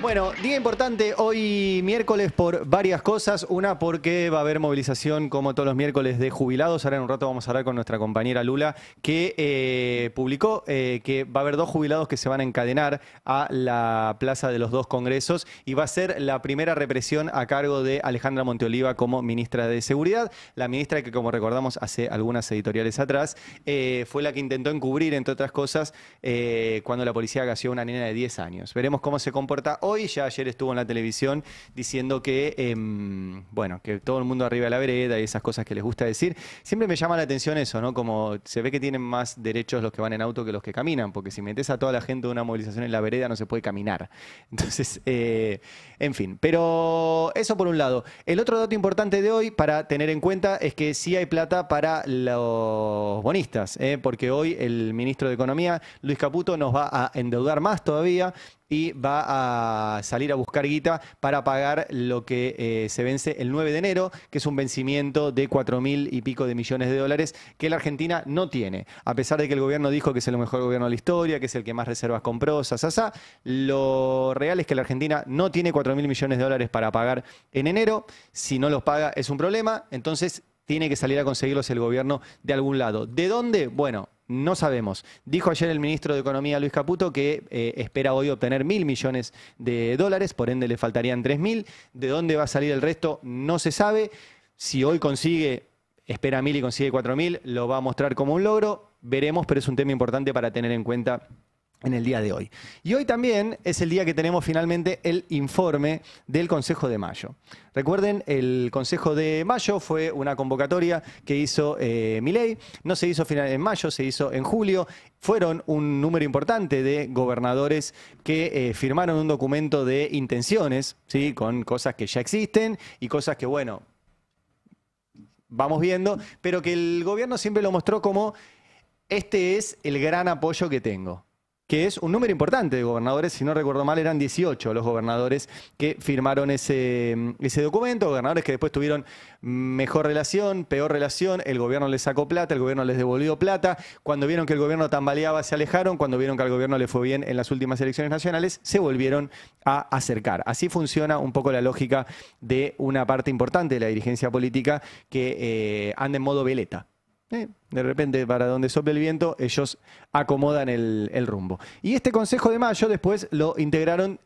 Bueno, día importante hoy miércoles por varias cosas. Una, porque va a haber movilización como todos los miércoles de jubilados. Ahora en un rato vamos a hablar con nuestra compañera Lula, que publicó que va a haber dos jubilados que se van a encadenar a la plaza de los dos congresos y va a ser la primera represión a cargo de Alejandra Monteoliva como ministra de Seguridad. La ministra que, como recordamos hace algunas editoriales atrás, fue la que intentó encubrir, entre otras cosas, cuando la policía agaseó a una nena de 10 años. Veremos cómo se comporta hoy. Ya ayer estuvo en la televisión diciendo que, bueno, que todo el mundo arriba de la vereda y esas cosas que les gusta decir. Siempre me llama la atención eso, ¿no? Como se ve que tienen más derechos los que van en auto que los que caminan, porque si metes a toda la gente de una movilización en la vereda no se puede caminar. Entonces, en fin, pero eso por un lado. El otro dato importante de hoy para tener en cuenta es que sí hay plata para los bonistas, porque hoy el ministro de Economía, Luis Caputo, nos va a endeudar más todavía y va a salir a buscar guita para pagar lo que se vence el 9 de enero, que es un vencimiento de 4.000 y pico de millones de dólares que la Argentina no tiene. A pesar de que el gobierno dijo que es el mejor gobierno de la historia, que es el que más reservas compró, sasasá, lo real es que la Argentina no tiene 4.000 millones de dólares para pagar en enero. Si no los paga es un problema, entonces tiene que salir a conseguirlos el gobierno de algún lado. ¿De dónde? Bueno, no sabemos. Dijo ayer el ministro de Economía, Luis Caputo, que espera hoy obtener 1.000 millones de dólares, por ende le faltarían 3.000. ¿De dónde va a salir el resto? No se sabe. Si hoy consigue, espera 1.000 y consigue 4.000, lo va a mostrar como un logro. Veremos, pero es un tema importante para tener en cuenta en el día de hoy. Y hoy también es el día que tenemos finalmente el informe del Consejo de Mayo. Recuerden, el Consejo de Mayo fue una convocatoria que hizo Milei. No se hizo en mayo, se hizo en julio. Fueron un número importante de gobernadores que firmaron un documento de intenciones, ¿sí? Con cosas que ya existen y cosas que, bueno, vamos viendo, pero que el gobierno siempre lo mostró como este es el gran apoyo que tengo, que es un número importante de gobernadores. Si no recuerdo mal, eran 18 los gobernadores que firmaron ese documento, gobernadores que después tuvieron mejor relación, peor relación, el gobierno les sacó plata, el gobierno les devolvió plata, cuando vieron que el gobierno tambaleaba se alejaron, cuando vieron que al gobierno le fue bien en las últimas elecciones nacionales, se volvieron a acercar. Así funciona un poco la lógica de una parte importante de la dirigencia política que anda en modo veleta. De repente, para donde sople el viento, ellos acomodan el rumbo. Y este Consejo de Mayo después lo integraron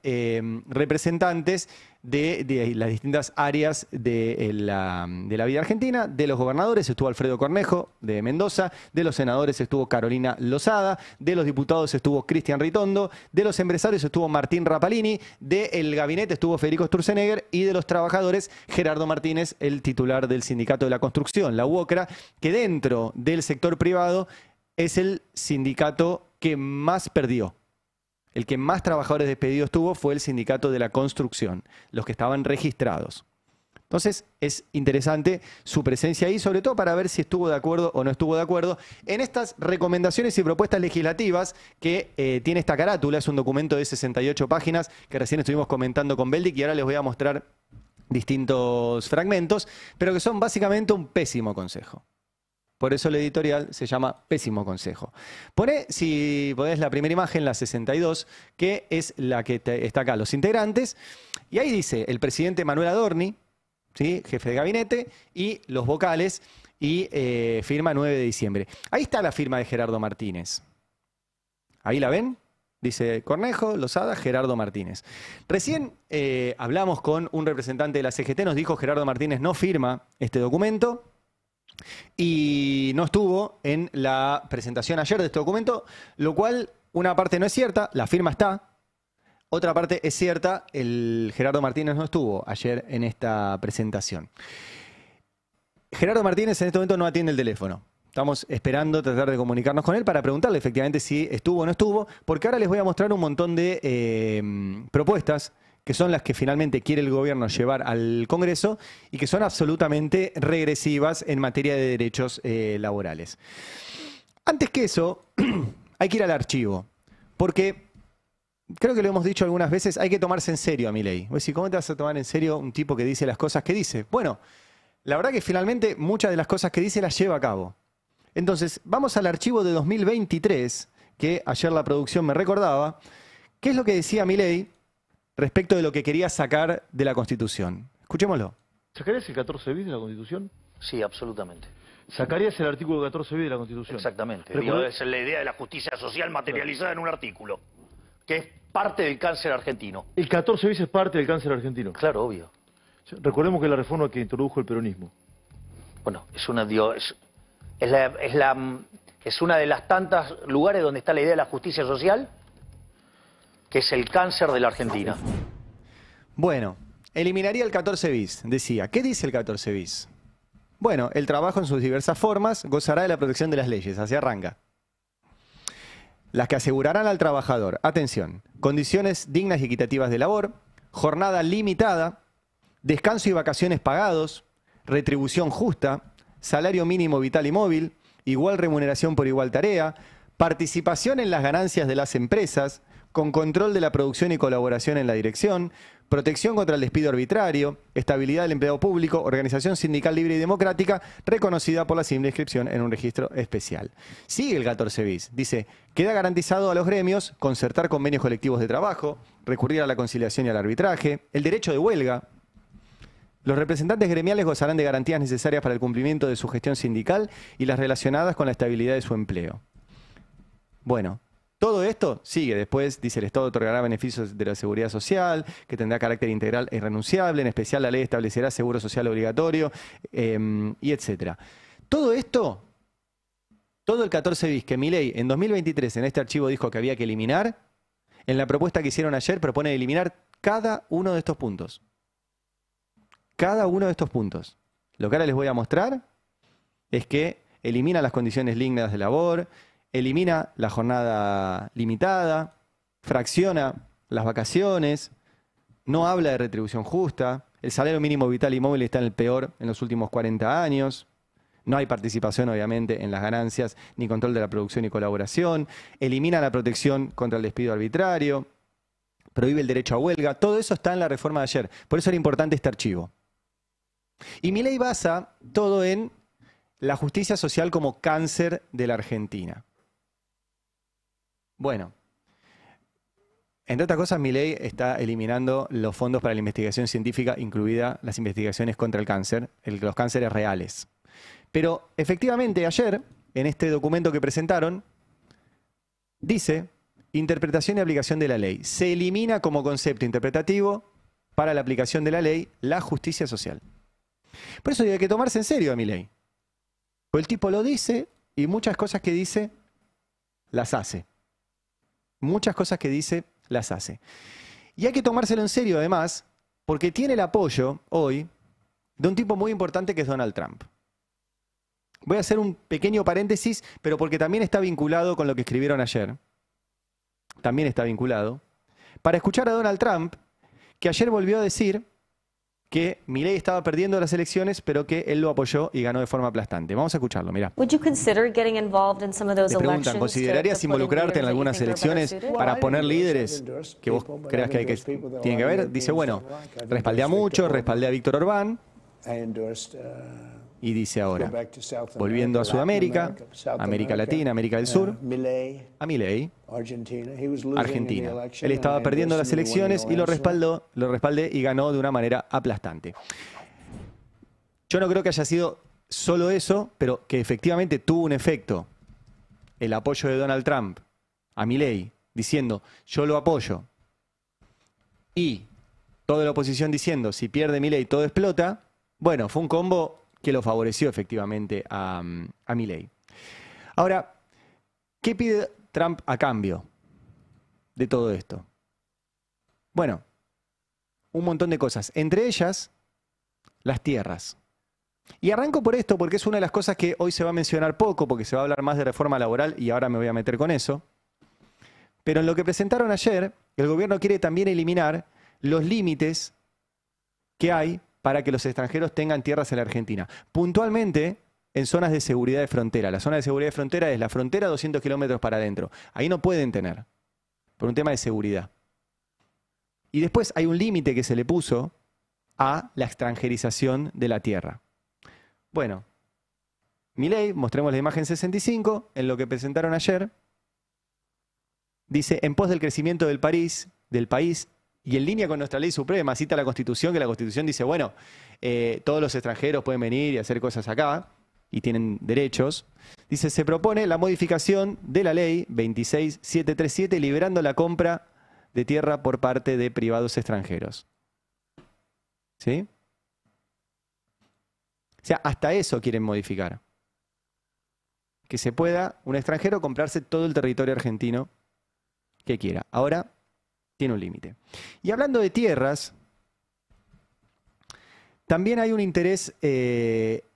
representantes de las distintas áreas de la vida argentina. De los gobernadores estuvo Alfredo Cornejo, de Mendoza. De los senadores estuvo Carolina Lozada. De los diputados estuvo Cristian Ritondo. De los empresarios estuvo Martín Rapalini. Del gabinete estuvo Federico Sturzenegger. Y de los trabajadores, Gerardo Martínez, el titular del Sindicato de la Construcción, la UOCRA, que dentro del sector privado es el sindicato que más perdió. El que más trabajadores despedidos tuvo fue el sindicato de la construcción, los que estaban registrados. Entonces es interesante su presencia ahí, sobre todo para ver si estuvo de acuerdo o no estuvo de acuerdo en estas recomendaciones y propuestas legislativas que tiene esta carátula. Es un documento de 68 páginas que recién estuvimos comentando con Beldic y ahora les voy a mostrar distintos fragmentos, pero que son básicamente un pésimo consejo. Por eso el editorial se llama Pésimo Consejo. Poné, si podés, la primera imagen, la 62, que es la que está acá, los integrantes. Y ahí dice el presidente Manuel Adorni, ¿sí? Jefe de gabinete, y los vocales, y firma 9 de diciembre. Ahí está la firma de Gerardo Martínez. ¿Ahí la ven? Dice Cornejo, Lozada, Gerardo Martínez. Recién hablamos con un representante de la CGT, nos dijo Gerardo Martínez no firma este documento. Y no estuvo en la presentación ayer de este documento, lo cual una parte no es cierta, la firma está, otra parte es cierta, el Gerardo Martínez no estuvo ayer en esta presentación. Gerardo Martínez en este momento no atiende el teléfono. Estamos esperando tratar de comunicarnos con él para preguntarle efectivamente si estuvo o no estuvo, porque ahora les voy a mostrar un montón de propuestas que son las que finalmente quiere el gobierno llevar al Congreso y que son absolutamente regresivas en materia de derechos laborales. Antes que eso, hay que ir al archivo, porque creo que lo hemos dicho algunas veces, hay que tomarse en serio a Milei. Vos decís, ¿cómo te vas a tomar en serio un tipo que dice las cosas que dice? Bueno, la verdad que finalmente muchas de las cosas que dice las lleva a cabo. Entonces, vamos al archivo de 2023, que ayer la producción me recordaba. ¿Qué es lo que decía Milei respecto de lo que quería sacar de la Constitución. Escuchémoslo. ¿Sacarías el 14 bis de la Constitución? Sí, absolutamente. ¿Sacarías el artículo 14 bis de la Constitución? Exactamente. Pero Digo, es la idea de la justicia social materializada en un artículo, que es parte del cáncer argentino. El 14 bis es parte del cáncer argentino. Claro, obvio. Recordemos que es la reforma que introdujo el peronismo. Bueno, es una de las tantas lugares donde está la idea de la justicia social, que es el cáncer de la Argentina. Bueno, eliminaría el 14 bis, decía. ¿Qué dice el 14 bis? Bueno, el trabajo en sus diversas formas gozará de la protección de las leyes, así arranca. Las que asegurarán al trabajador, atención, condiciones dignas y equitativas de labor, jornada limitada, descanso y vacaciones pagados, retribución justa, salario mínimo vital y móvil, igual remuneración por igual tarea, participación en las ganancias de las empresas, con control de la producción y colaboración en la dirección, protección contra el despido arbitrario, estabilidad del empleado público, organización sindical libre y democrática, reconocida por la simple inscripción en un registro especial. Sigue el 14 bis. Dice, queda garantizado a los gremios concertar convenios colectivos de trabajo, recurrir a la conciliación y al arbitraje, el derecho de huelga. Los representantes gremiales gozarán de garantías necesarias para el cumplimiento de su gestión sindical y las relacionadas con la estabilidad de su empleo. Bueno. Todo esto sigue. Después dice el Estado otorgará beneficios de la seguridad social, que tendrá carácter integral e irrenunciable. En especial la ley establecerá seguro social obligatorio, y etcétera. Todo esto, todo el 14 bis que Milei en 2023 en este archivo dijo que había que eliminar, en la propuesta que hicieron ayer propone eliminar cada uno de estos puntos. Cada uno de estos puntos. Lo que ahora les voy a mostrar es que elimina las condiciones dignas de labor, elimina la jornada limitada, fracciona las vacaciones, no habla de retribución justa, el salario mínimo vital y móvil está en el peor en los últimos 40 años, no hay participación obviamente en las ganancias ni control de la producción y colaboración, elimina la protección contra el despido arbitrario, prohíbe el derecho a huelga, todo eso está en la reforma de ayer, por eso era importante este archivo. Y Milei basa todo en la justicia social como cáncer de la Argentina. Bueno, entre otras cosas, Milei está eliminando los fondos para la investigación científica, incluidas las investigaciones contra el cáncer, los cánceres reales. Pero efectivamente ayer, en este documento que presentaron, dice interpretación y aplicación de la ley. Se elimina como concepto interpretativo para la aplicación de la ley la justicia social. Por eso hay que tomarse en serio a Milei. Pues el tipo lo dice y muchas cosas que dice las hace. Muchas cosas que dice, las hace. Y hay que tomárselo en serio, además, porque tiene el apoyo, hoy, de un tipo muy importante que es Donald Trump. Voy a hacer un pequeño paréntesis, pero porque también está vinculado con lo que escribieron ayer. También está vinculado. Para escuchar a Donald Trump, que ayer volvió a decir que Milei estaba perdiendo las elecciones, pero que él lo apoyó y ganó de forma aplastante. Vamos a escucharlo, mirá. Le preguntan, ¿considerarías involucrarte en algunas elecciones para poner líderes que vos creas que tienen que haber? Dice, bueno, respaldé a muchos, respaldé a Víctor Orbán. Y dice ahora, volviendo a Sudamérica, América Latina, América del Sur, a Milei, Argentina. Él estaba perdiendo las elecciones y lo respaldé y ganó de una manera aplastante. Yo no creo que haya sido solo eso, pero que efectivamente tuvo un efecto el apoyo de Donald Trump a Milei, diciendo, yo lo apoyo, y toda la oposición diciendo, si pierde Milei todo explota. Bueno, fue un combo que lo favoreció efectivamente a Milei. Ahora, ¿qué pide Trump a cambio de todo esto? Bueno, un montón de cosas. Entre ellas, las tierras. Y arranco por esto porque es una de las cosas que hoy se va a mencionar poco, porque se va a hablar más de reforma laboral y ahora me voy a meter con eso. Pero en lo que presentaron ayer, el gobierno quiere también eliminar los límites que hay para que los extranjeros tengan tierras en la Argentina. Puntualmente, en zonas de seguridad de frontera. La zona de seguridad de frontera es la frontera 200 kilómetros para adentro. Ahí no pueden tener, por un tema de seguridad. Y después hay un límite que se le puso a la extranjerización de la tierra. Bueno, Milei, mostremos la imagen 65, en lo que presentaron ayer, dice, en pos del crecimiento del país Y en línea con nuestra ley suprema, cita la Constitución, que la Constitución dice, bueno, todos los extranjeros pueden venir y hacer cosas acá y tienen derechos. Dice, se propone la modificación de la ley 26737 liberando la compra de tierra por parte de privados extranjeros. ¿Sí? O sea, hasta eso quieren modificar. Que se pueda un extranjero comprarse todo el territorio argentino que quiera. Ahora tiene un límite. Y hablando de tierras, también hay un interés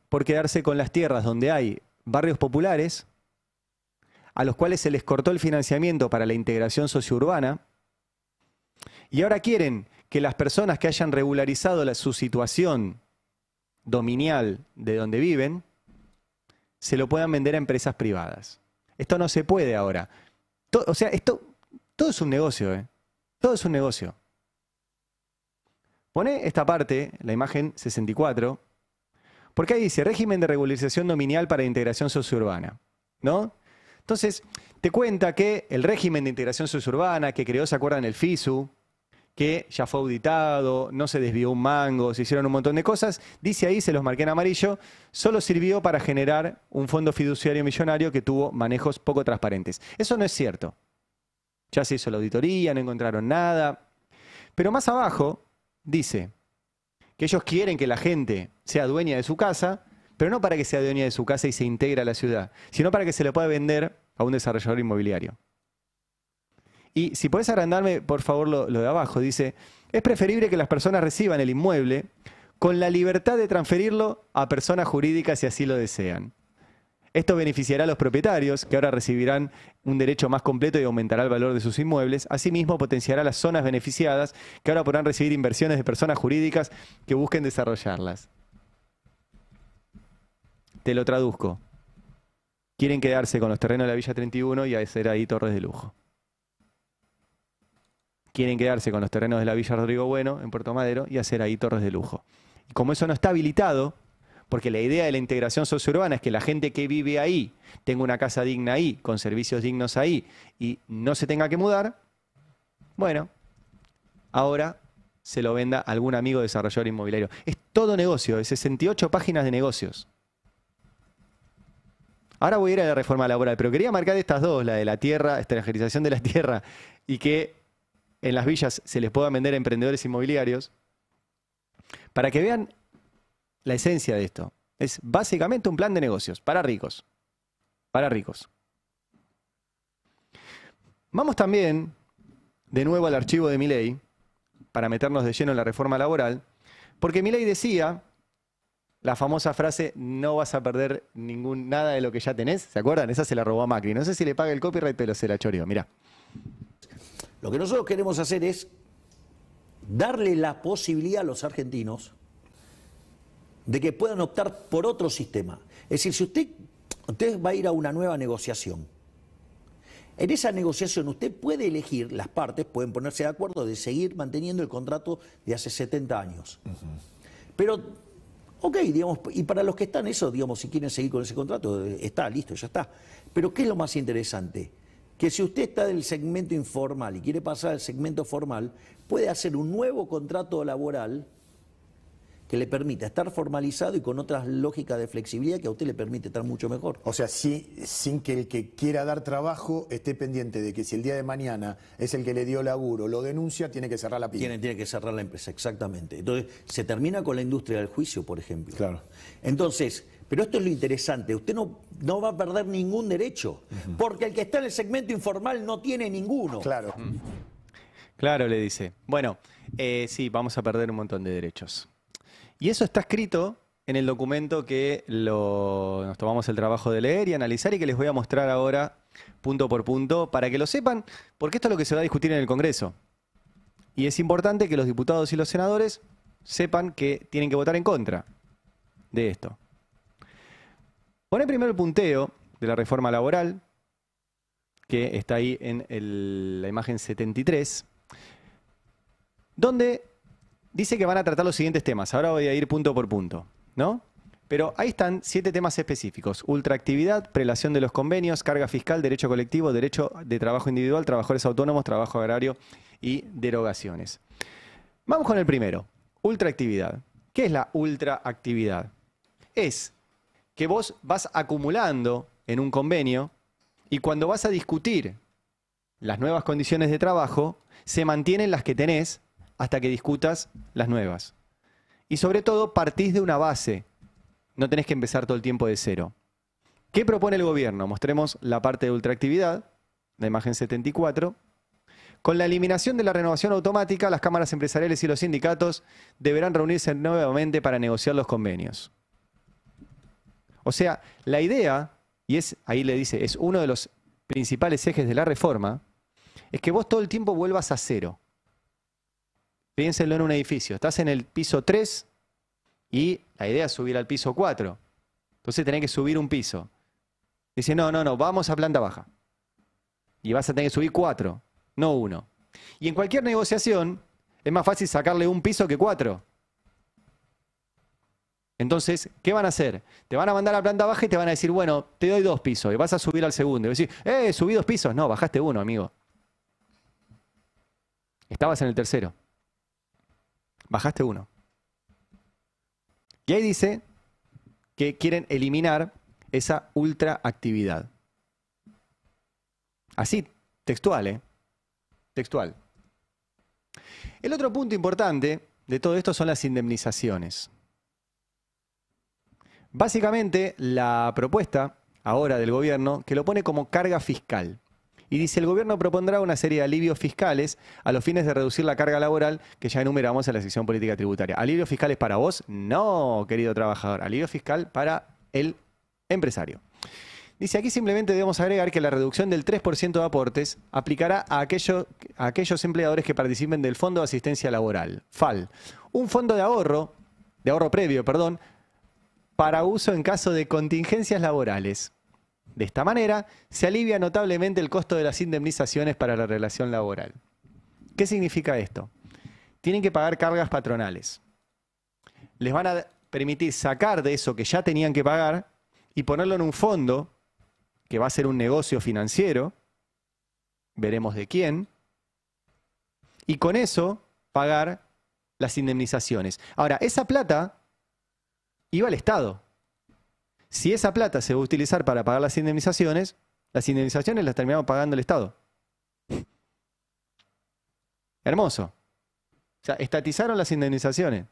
por quedarse con las tierras donde hay barrios populares a los cuales se les cortó el financiamiento para la integración sociourbana y ahora quieren que las personas que hayan regularizado su situación dominial de donde viven se lo puedan vender a empresas privadas. Esto no se puede ahora. O sea, todo es un negocio, ¿eh? Todo es un negocio. Pone esta parte, la imagen 64, porque ahí dice régimen de regularización dominial para integración sociourbana, ¿no? Entonces, te cuenta que el régimen de integración sociourbana que creó, ¿se acuerdan? El FISU, que ya fue auditado, no se desvió un mango, se hicieron un montón de cosas, dice ahí, se los marqué en amarillo, solo sirvió para generar un fondo fiduciario millonario que tuvo manejos poco transparentes. Eso no es cierto. Ya se hizo la auditoría, no encontraron nada. Pero más abajo dice que ellos quieren que la gente sea dueña de su casa, pero no para que sea dueña de su casa y se integre a la ciudad, sino para que se le pueda vender a un desarrollador inmobiliario. Y si podés agrandarme, por favor, lo de abajo, dice, es preferible que las personas reciban el inmueble con la libertad de transferirlo a personas jurídicas si así lo desean. Esto beneficiará a los propietarios, que ahora recibirán un derecho más completo y aumentará el valor de sus inmuebles. Asimismo, potenciará las zonas beneficiadas, que ahora podrán recibir inversiones de personas jurídicas que busquen desarrollarlas. Te lo traduzco. Quieren quedarse con los terrenos de la Villa 31 y hacer ahí torres de lujo. Quieren quedarse con los terrenos de la Villa Rodrigo Bueno, en Puerto Madero, y hacer ahí torres de lujo. Y como eso no está habilitado, porque la idea de la integración sociourbana es que la gente que vive ahí tenga una casa digna ahí, con servicios dignos ahí, y no se tenga que mudar, bueno, ahora se lo venda a algún amigo desarrollador inmobiliario. Es todo negocio, es 68 páginas de negocios. Ahora voy a ir a la reforma laboral, pero quería marcar estas dos, la de la tierra, extranjerización de la tierra, y que en las villas se les pueda vender a emprendedores inmobiliarios, para que vean la esencia de esto. Es básicamente un plan de negocios para ricos. Para ricos. Vamos también de nuevo al archivo de Milei, para meternos de lleno en la reforma laboral, porque Milei decía la famosa frase, no vas a perder nada de lo que ya tenés. ¿Se acuerdan? Esa se la robó a Macri. No sé si le paga el copyright, pero se la choreó. Mirá. Lo que nosotros queremos hacer es darle la posibilidad a los argentinos de que puedan optar por otro sistema. Es decir, si usted va a ir a una nueva negociación, en esa negociación usted puede elegir, las partes pueden ponerse de acuerdo de seguir manteniendo el contrato de hace 70 años. Pero, ok, digamos, y para los que están eso, digamos, si quieren seguir con ese contrato, está, listo, ya está. Pero ¿qué es lo más interesante? Que si usted está del segmento informal y quiere pasar al segmento formal, puede hacer un nuevo contrato laboral que le permita estar formalizado y con otras lógicas de flexibilidad que a usted le permite estar mucho mejor. O sea, sin que el que quiera dar trabajo esté pendiente de que si el día de mañana es el que le dio laburo, lo denuncia, tiene que cerrar la pyme. Tiene que cerrar la empresa, exactamente. Entonces, se termina con la industria del juicio, por ejemplo. Claro. Entonces, pero esto es lo interesante, usted no va a perder ningún derecho, porque el que está en el segmento informal no tiene ninguno. Claro. Claro, le dice. Bueno, sí, vamos a perder un montón de derechos. Y eso está escrito en el documento que nos tomamos el trabajo de leer y analizar y que les voy a mostrar ahora punto por punto para que lo sepan, porque esto es lo que se va a discutir en el Congreso. Y es importante que los diputados y los senadores sepan que tienen que votar en contra de esto. Pone primero el punteo de la reforma laboral, que está ahí en la imagen 73, donde dice que van a tratar los siguientes temas. Ahora voy a ir punto por punto, ¿no? Pero ahí están 7 temas específicos. Ultraactividad, prelación de los convenios, carga fiscal, derecho colectivo, derecho de trabajo individual, trabajadores autónomos, trabajo agrario y derogaciones. Vamos con el primero. Ultraactividad. ¿Qué es la ultraactividad? Es que vos vas acumulando en un convenio y cuando vas a discutir las nuevas condiciones de trabajo, se mantienen las que tenés hasta que discutas las nuevas. Y sobre todo partís de una base. No tenés que empezar todo el tiempo de cero. ¿Qué propone el gobierno? Mostremos la parte de ultraactividad, la imagen 74. Con la eliminación de la renovación automática, las cámaras empresariales y los sindicatos deberán reunirse nuevamente para negociar los convenios. O sea, la idea, y ahí le dice, es uno de los principales ejes de la reforma, es que vos todo el tiempo vuelvas a cero. Piénsenlo en un edificio. Estás en el piso 3 y la idea es subir al piso 4. Entonces tenés que subir un piso. Dice, no, vamos a planta baja. Y vas a tener que subir 4, no 1. Y en cualquier negociación es más fácil sacarle un piso que 4. Entonces, ¿qué van a hacer? Te van a mandar a planta baja y te van a decir, bueno, te doy 2 pisos y vas a subir al segundo. Y vas a decir, subí 2 pisos. No, bajaste 1, amigo. Estabas en el tercero. Bajaste 1. Y ahí dice que quieren eliminar esa ultraactividad. Así, textual, ¿eh? Textual. El otro punto importante de todo esto son las indemnizaciones. Básicamente, la propuesta ahora del gobierno, que lo pone como carga fiscal. Y dice, el gobierno propondrá una serie de alivios fiscales a los fines de reducir la carga laboral que ya enumeramos en la sección política tributaria. ¿Alivios fiscales para vos? No, querido trabajador. Alivio fiscal para el empresario. Dice, aquí simplemente debemos agregar que la reducción del 3% de aportes aplicará a aquellos empleadores que participen del Fondo de Asistencia Laboral, FAL. Un fondo de ahorro previo, para uso en caso de contingencias laborales. De esta manera, se alivia notablemente el costo de las indemnizaciones para la relación laboral. ¿Qué significa esto? Tienen que pagar cargas patronales. Les van a permitir sacar de eso que ya tenían que pagar y ponerlo en un fondo que va a ser un negocio financiero, veremos de quién, y con eso pagar las indemnizaciones. Ahora, esa plata iba al Estado. Si esa plata se va a utilizar para pagar las indemnizaciones las terminamos pagando el Estado. Hermoso. O sea, estatizaron las indemnizaciones.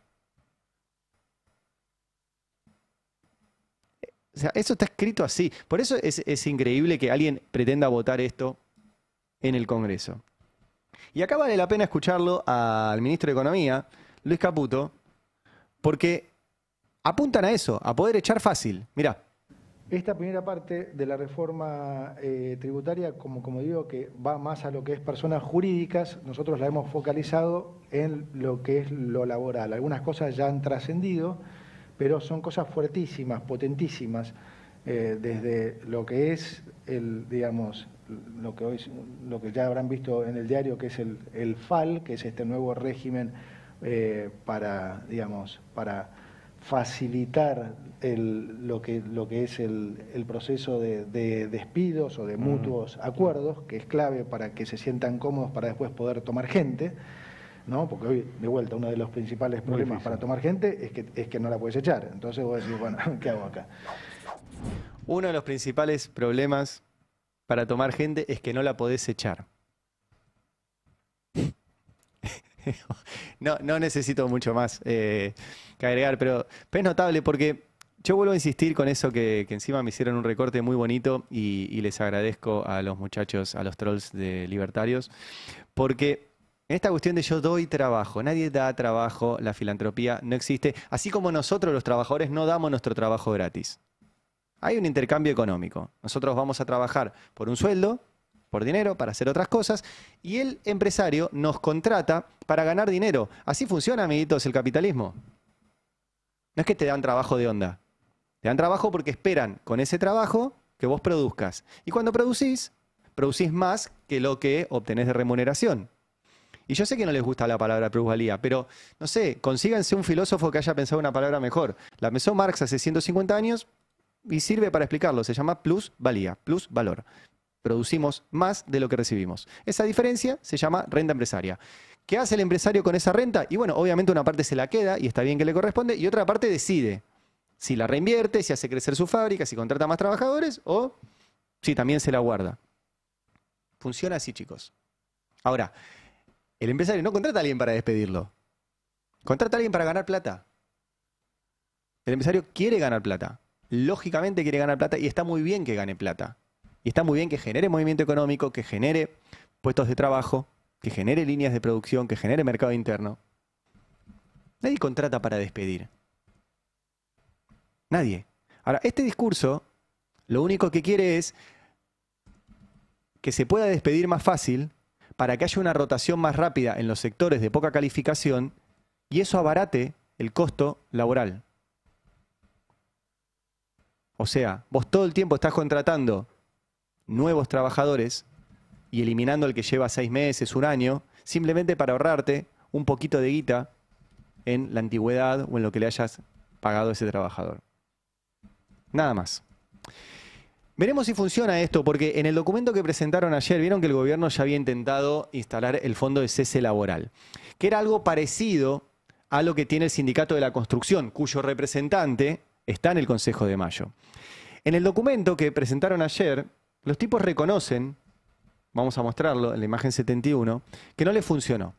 O sea, eso está escrito así. Por eso es increíble que alguien pretenda votar esto en el Congreso. Y acá vale la pena escucharlo al ministro de Economía, Luis Caputo, porque apuntan a eso, a poder echar fácil. Mirá. Esta primera parte de la reforma tributaria, como digo, que va más a lo que es personas jurídicas, nosotros la hemos focalizado en lo que es lo laboral. Algunas cosas ya han trascendido, pero son cosas fuertísimas, potentísimas, desde lo que es lo que ya habrán visto en el diario, que es el FAL, que es este nuevo régimen para facilitar lo que es el proceso de despidos o de mutuos acuerdos, que es clave para que se sientan cómodos para después poder tomar gente, ¿no? Porque hoy, de vuelta, uno de los principales problemas para tomar gente es que no la puedes echar. Entonces vos decís, bueno, ¿qué hago acá? Uno de los principales problemas para tomar gente es que no la podés echar. No necesito mucho más que agregar, pero es notable porque yo vuelvo a insistir con eso que encima me hicieron un recorte muy bonito y les agradezco a los muchachos, a los trolls de Libertarios, porque en esta cuestión de yo doy trabajo, nadie da trabajo, la filantropía no existe, así como nosotros los trabajadores no damos nuestro trabajo gratis. Hay un intercambio económico. Nosotros vamos a trabajar por un sueldo, por dinero, para hacer otras cosas, y el empresario nos contrata para ganar dinero. Así funciona, amiguitos, el capitalismo. No es que te dan trabajo de onda. Te dan trabajo porque esperan con ese trabajo que vos produzcas. Y cuando producís más que lo que obtenés de remuneración. Y yo sé que no les gusta la palabra plusvalía, pero, no sé, consíganse un filósofo que haya pensado una palabra mejor. La pensó Marx hace 150 años y sirve para explicarlo. Se llama plusvalía, plus valor. Producimos más de lo que recibimos. Esa diferencia se llama renta empresaria. ¿Qué hace el empresario con esa renta? Y bueno, obviamente una parte se la queda y está bien que le corresponde, y otra parte decide si la reinvierte, si hace crecer su fábrica, si contrata más trabajadores o si también se la guarda. Funciona así, chicos. Ahora, el empresario no contrata a alguien para despedirlo. Contrata a alguien para ganar plata. El empresario quiere ganar plata. Lógicamente quiere ganar plata y está muy bien que gane plata. Y está muy bien que genere movimiento económico, que genere puestos de trabajo, que genere líneas de producción, que genere mercado interno. Nadie contrata para despedir. Nadie. Ahora, este discurso lo único que quiere es que se pueda despedir más fácil para que haya una rotación más rápida en los sectores de poca calificación y eso abarate el costo laboral. O sea, vos todo el tiempo estás contratando nuevos trabajadores y eliminando el que lleva 6 meses, 1 año, simplemente para ahorrarte un poquito de guita en la antigüedad o en lo que le hayas pagado a ese trabajador. Nada más. Veremos si funciona esto, porque en el documento que presentaron ayer vieron que el gobierno ya había intentado instalar el fondo de cese laboral, que era algo parecido a lo que tiene el Sindicato de la Construcción, cuyo representante está en el Consejo de Mayo. En el documento que presentaron ayer, los tipos reconocen, vamos a mostrarlo en la imagen 71, que no les funcionó.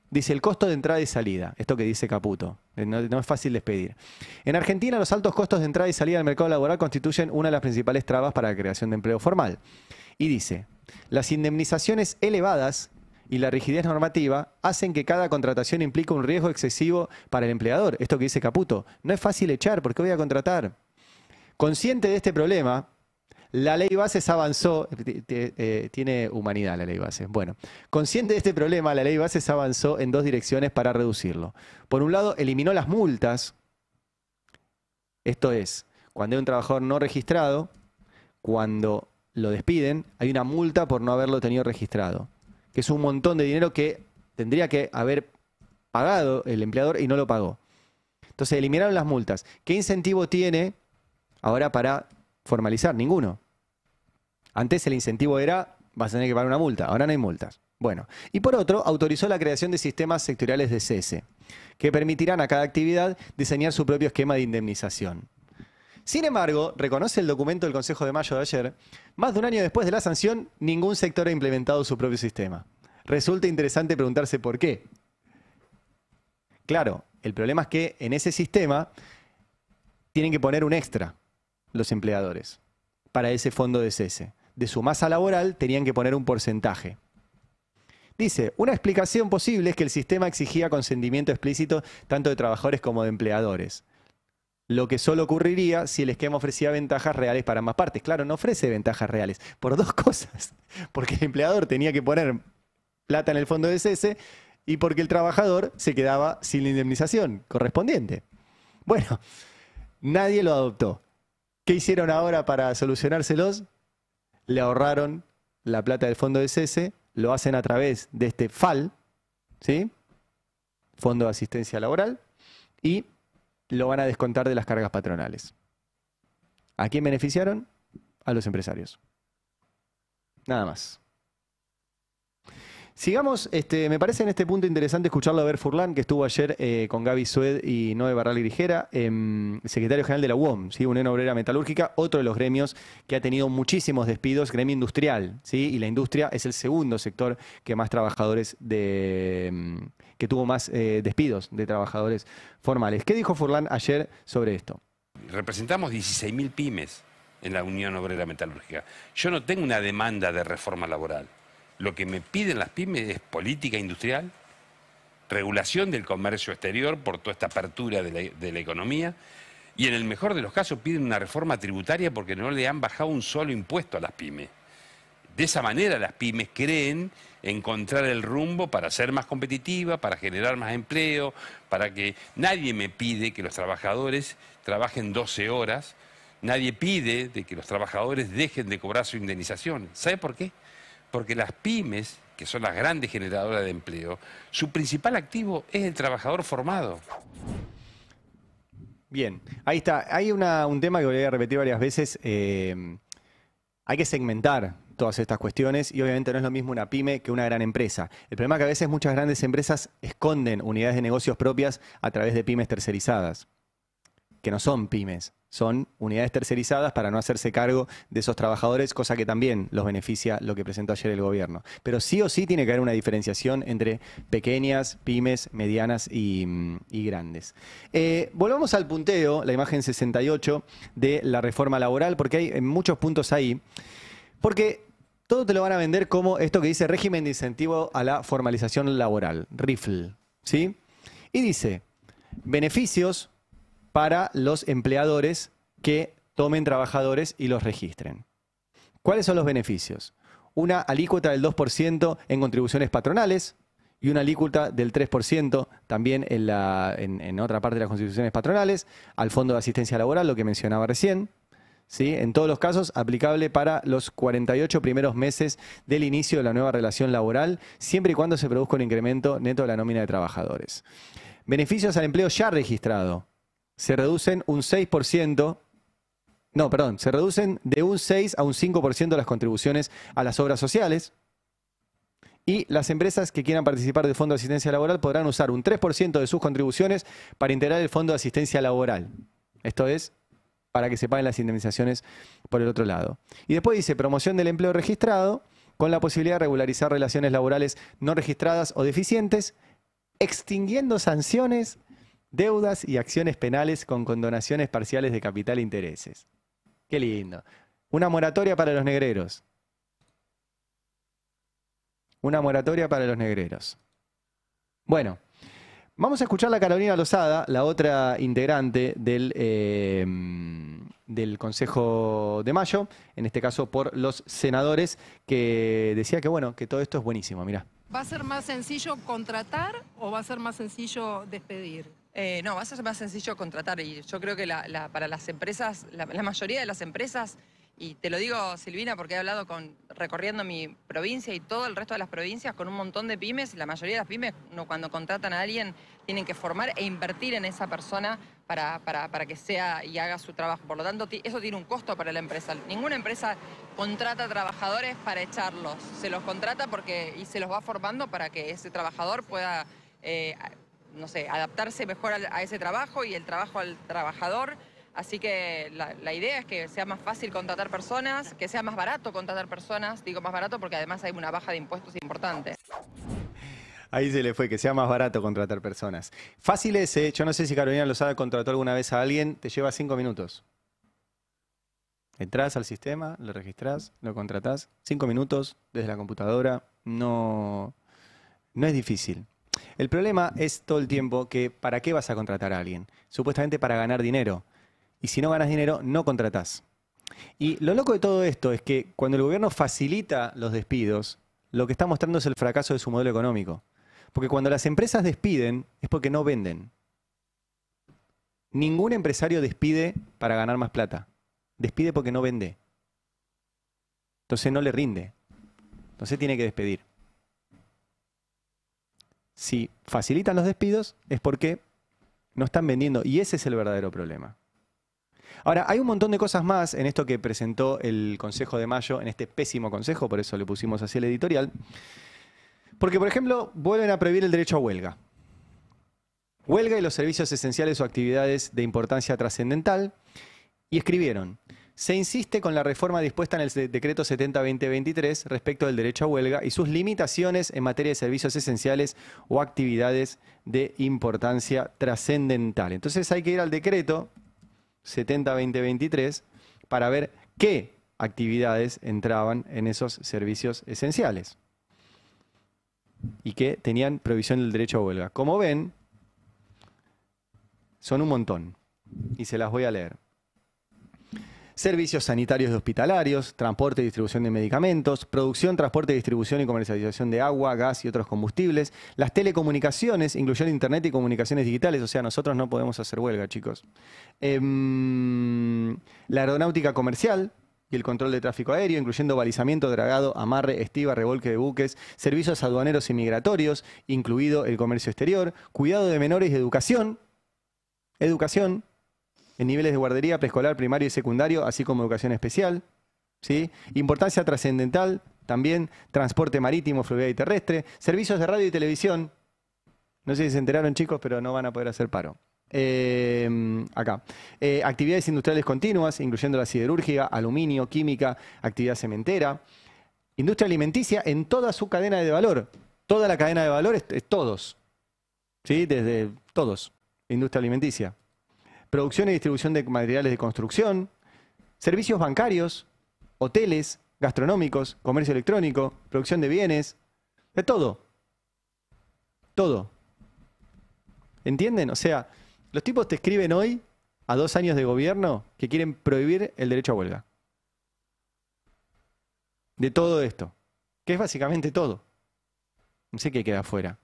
Dice el costo de entrada y salida, esto que dice Caputo, no es fácil despedir. En Argentina los altos costos de entrada y salida al mercado laboral constituyen una de las principales trabas para la creación de empleo formal. Y dice, las indemnizaciones elevadas y la rigidez normativa hacen que cada contratación implique un riesgo excesivo para el empleador. Esto que dice Caputo, no es fácil echar, ¿por qué voy a contratar? Consciente de este problema, la ley Bases avanzó, tiene humanidad la ley Bases. Bueno, consciente de este problema, la ley Bases avanzó en 2 direcciones para reducirlo. Por un lado, eliminó las multas. Esto es, cuando hay un trabajador no registrado, cuando lo despiden, hay una multa por no haberlo tenido registrado, que es un montón de dinero que tendría que haber pagado el empleador y no lo pagó. Entonces, eliminaron las multas. ¿Qué incentivo tiene ahora para formalizar? Ninguno. Antes el incentivo era, vas a tener que pagar una multa, ahora no hay multas. Bueno, y por otro, autorizó la creación de sistemas sectoriales de cese, que permitirán a cada actividad diseñar su propio esquema de indemnización. Sin embargo, reconoce el documento del Consejo de Mayo de ayer, más de un año después de la sanción, ningún sector ha implementado su propio sistema. Resulta interesante preguntarse por qué. Claro, el problema es que en ese sistema tienen que poner un extra los empleadores para ese fondo de cese. De su masa laboral tenían que poner un porcentaje. Dice, una explicación posible es que el sistema exigía consentimiento explícito tanto de trabajadores como de empleadores. Lo que solo ocurriría si el esquema ofrecía ventajas reales para ambas partes. Claro, no ofrece ventajas reales por 2 cosas. Porque el empleador tenía que poner plata en el fondo de cese y porque el trabajador se quedaba sin la indemnización correspondiente. Bueno, nadie lo adoptó. ¿Qué hicieron ahora para solucionárselos? Le ahorraron la plata del fondo de cese, lo hacen a través de este FAL, ¿sí? Fondo de Asistencia Laboral, y lo van a descontar de las cargas patronales. ¿A quién beneficiaron? A los empresarios. Nada más. Sigamos, me parece en este punto interesante escucharlo a Ver Furlan, que estuvo ayer con Gaby Sued y Noé Barral Grijera, secretario general de la UOM, ¿sí? Unión Obrera Metalúrgica, otro de los gremios que ha tenido muchísimos despidos, gremio industrial, ¿sí? Y la industria es el segundo sector que más trabajadores que tuvo más despidos de trabajadores formales. ¿Qué dijo Furlan ayer sobre esto? Representamos 16.000 pymes en la Unión Obrera Metalúrgica. Yo no tengo una demanda de reforma laboral. Lo que me piden las pymes es política industrial, regulación del comercio exterior por toda esta apertura de la economía y en el mejor de los casos piden una reforma tributaria porque no le han bajado un solo impuesto a las pymes. De esa manera las pymes creen encontrar el rumbo para ser más competitiva, para generar más empleo, para que nadie me pide que los trabajadores trabajen 12 horas, nadie pide de que los trabajadores dejen de cobrar su indemnización. ¿Sabe por qué? Porque las pymes que son las grandes generadoras de empleo, su principal activo es el trabajador formado. Bien, ahí está. Hay un tema que voy a repetir varias veces. Hay que segmentar todas estas cuestiones y obviamente no es lo mismo una pyme que una gran empresa. El problema es que a veces muchas grandes empresas esconden unidades de negocios propias a través de pymes tercerizadas, que no son pymes, son unidades tercerizadas para no hacerse cargo de esos trabajadores, cosa que también los beneficia lo que presentó ayer el gobierno. Pero sí o sí tiene que haber una diferenciación entre pequeñas, pymes, medianas y grandes. Volvamos al punteo, la imagen 68 de la reforma laboral, porque hay muchos puntos ahí. Porque todo te lo van a vender como esto que dice régimen de incentivo a la formalización laboral, RIFL, ¿sí? Y dice, beneficios para los empleadores que tomen trabajadores y los registren. ¿Cuáles son los beneficios? Una alícuota del 2% en contribuciones patronales y una alícuota del 3% también en otra parte de las contribuciones patronales, al Fondo de Asistencia Laboral, lo que mencionaba recién. ¿Sí? En todos los casos, aplicable para los 48 primeros meses del inicio de la nueva relación laboral, siempre y cuando se produzca un incremento neto de la nómina de trabajadores. Beneficios al empleo ya registrado. Se reducen un 6%, no, perdón, se reducen de un 6 a un 5% las contribuciones a las obras sociales. Y las empresas que quieran participar del Fondo de Asistencia Laboral podrán usar un 3% de sus contribuciones para integrar el Fondo de Asistencia Laboral. Esto es, para que se paguen las indemnizaciones por el otro lado. Y después dice promoción del empleo registrado con la posibilidad de regularizar relaciones laborales no registradas o deficientes, extinguiendo sanciones, deudas y acciones penales con condonaciones parciales de capital e intereses. Qué lindo. Una moratoria para los negreros. Una moratoria para los negreros. Bueno. Vamos a escuchar a Carolina Lozada, la otra integrante del Consejo de Mayo, en este caso por los senadores, que decía que bueno, que todo esto es buenísimo. Mirá. ¿Va a ser más sencillo contratar o va a ser más sencillo despedir? No, va a ser más sencillo contratar y yo creo que para las empresas, la mayoría de las empresas, y te lo digo, Silvina, porque he hablado recorriendo mi provincia y todo el resto de las provincias con un montón de pymes, la mayoría de las pymes cuando contratan a alguien tienen que formar e invertir en esa persona para que sea y haga su trabajo. Por lo tanto, eso tiene un costo para la empresa. Ninguna empresa contrata trabajadores para echarlos, se los contrata y se los va formando para que ese trabajador pueda, no sé, adaptarse mejor a ese trabajo y el trabajo al trabajador. Así que la idea es que sea más fácil contratar personas, que sea más barato contratar personas. Digo más barato porque además hay una baja de impuestos importante. Ahí se le fue, que sea más barato contratar personas. Fácil ese, yo no sé si Carolina Lozada contrató alguna vez a alguien, te lleva 5 minutos. Entrás al sistema, lo registrás, lo contratás, 5 minutos desde la computadora, no es difícil. El problema es todo el tiempo que ¿para qué vas a contratar a alguien? Supuestamente para ganar dinero. Y si no ganas dinero, no contratás. Y lo loco de todo esto es que cuando el gobierno facilita los despidos, lo que está mostrando es el fracaso de su modelo económico. Porque cuando las empresas despiden, es porque no venden. Ningún empresario despide para ganar más plata. Despide porque no vende. Entonces no le rinde. Entonces tiene que despedir. Si facilitan los despidos, es porque no están vendiendo. Y ese es el verdadero problema. Ahora, hay un montón de cosas más en esto que presentó el Consejo de Mayo, en este pésimo consejo, por eso le pusimos así el editorial. Porque, por ejemplo, vuelven a prohibir el derecho a huelga. Huelga y los servicios esenciales o actividades de importancia trascendental. Y escribieron, se insiste con la reforma dispuesta en el decreto 70-2023 respecto del derecho a huelga y sus limitaciones en materia de servicios esenciales o actividades de importancia trascendental. Entonces hay que ir al decreto 70-2023 para ver qué actividades entraban en esos servicios esenciales y que tenían provisión del derecho a huelga. Como ven, son un montón y se las voy a leer. Servicios sanitarios y hospitalarios, transporte y distribución de medicamentos, producción, transporte, distribución y comercialización de agua, gas y otros combustibles, las telecomunicaciones, incluyendo internet y comunicaciones digitales, o sea, nosotros no podemos hacer huelga, chicos. La aeronáutica comercial, y el control de tráfico aéreo, incluyendo balizamiento, dragado, amarre, estiba, remolque de buques, servicios aduaneros y migratorios, incluido el comercio exterior, cuidado de menores y educación, en niveles de guardería, preescolar, primario y secundario, así como educación especial, ¿sí? Importancia trascendental, también transporte marítimo, fluvial y terrestre, servicios de radio y televisión. No sé si se enteraron, chicos, pero no van a poder hacer paro. Acá. Actividades industriales continuas, incluyendo la siderúrgica, aluminio, química, actividad cementera. Industria alimenticia en toda su cadena de valor. Toda la cadena de valor es todos. ¿Sí? Desde todos. Industria alimenticia. Producción y distribución de materiales de construcción. Servicios bancarios. Hoteles, gastronómicos, comercio electrónico, producción de bienes. De todo. Todo. ¿Entienden? O sea, los tipos te escriben hoy, a 2 años de gobierno, que quieren prohibir el derecho a huelga. De todo esto. Que es básicamente todo. No sé qué queda afuera.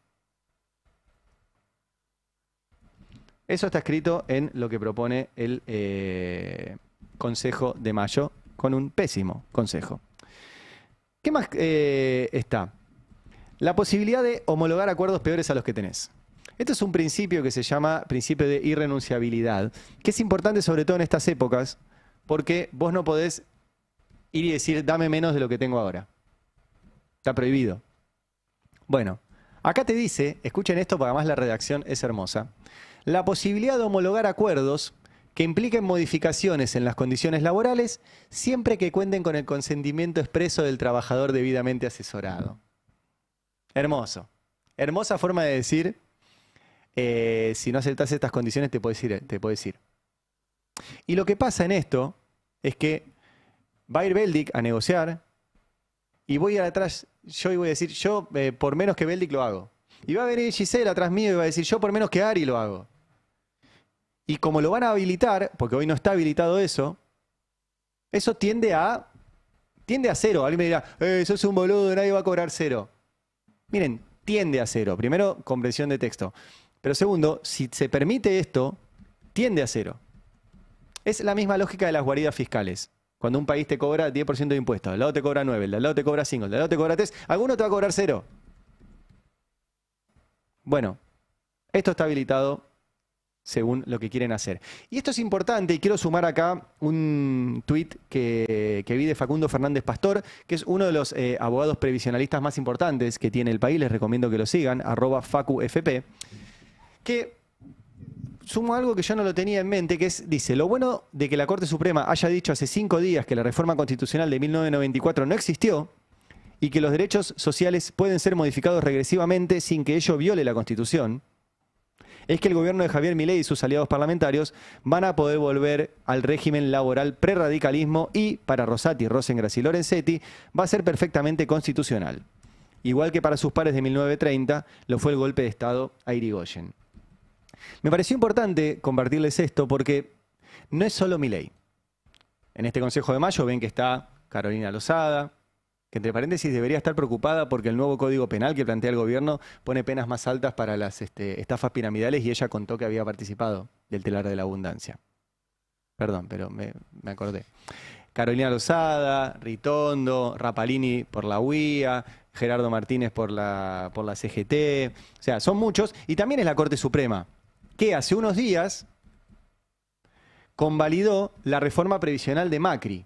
Eso está escrito en lo que propone el Consejo de Mayo, con un pésimo consejo. ¿Qué más está? La posibilidad de homologar acuerdos peores a los que tenés. Esto es un principio que se llama principio de irrenunciabilidad, que es importante sobre todo en estas épocas, porque vos no podés ir y decir, dame menos de lo que tengo ahora. Está prohibido. Bueno, acá te dice, escuchen esto porque además la redacción es hermosa, la posibilidad de homologar acuerdos que impliquen modificaciones en las condiciones laborales siempre que cuenten con el consentimiento expreso del trabajador debidamente asesorado. Hermoso. Hermosa forma de decir, si no aceptás estas condiciones te puedes ir. Y lo que pasa en esto es que va a ir Beldic a negociar y voy a ir atrás, yo voy a decir, yo por menos que Beldic lo hago. Y va a venir Giselle atrás mío y va a decir, yo por menos que Ari lo hago. Y como lo van a habilitar, porque hoy no está habilitado eso tiende a cero. Alguien me dirá, sos un boludo, nadie va a cobrar cero. Miren, tiende a cero. Primero, comprensión de texto. Pero segundo, si se permite esto, tiende a cero. Es la misma lógica de las guaridas fiscales. Cuando un país te cobra 10% de impuestos, al lado te cobra 9, al lado te cobra 5, al lado te cobra 3, alguno te va a cobrar cero. Bueno, esto está habilitado según lo que quieren hacer. Y esto es importante, y quiero sumar acá un tuit que vi de Facundo Fernández Pastor, que es uno de los abogados previsionalistas más importantes que tiene el país, les recomiendo que lo sigan, @FacuFP, que sumo algo que yo no lo tenía en mente, que es, dice, lo bueno de que la Corte Suprema haya dicho hace 5 días que la reforma constitucional de 1994 no existió y que los derechos sociales pueden ser modificados regresivamente sin que ello viole la Constitución, es que el gobierno de Javier Milei y sus aliados parlamentarios van a poder volver al régimen laboral prerradicalismo y, para Rosati, Rosengras y Lorenzetti, va a ser perfectamente constitucional. Igual que para sus pares de 1930 lo fue el golpe de Estado a Irigoyen. Me pareció importante compartirles esto porque no es solo Milei. En este Consejo de Mayo ven que está Carolina Lozada, que entre paréntesis debería estar preocupada porque el nuevo Código Penal que plantea el gobierno pone penas más altas para las estafas piramidales y ella contó que había participado del telar de la abundancia. Perdón, pero me acordé. Carolina Lozada, Ritondo, Rapalini por la UIA, Gerardo Martínez por la CGT. O sea, son muchos. Y también es la Corte Suprema, que hace unos días convalidó la reforma previsional de Macri,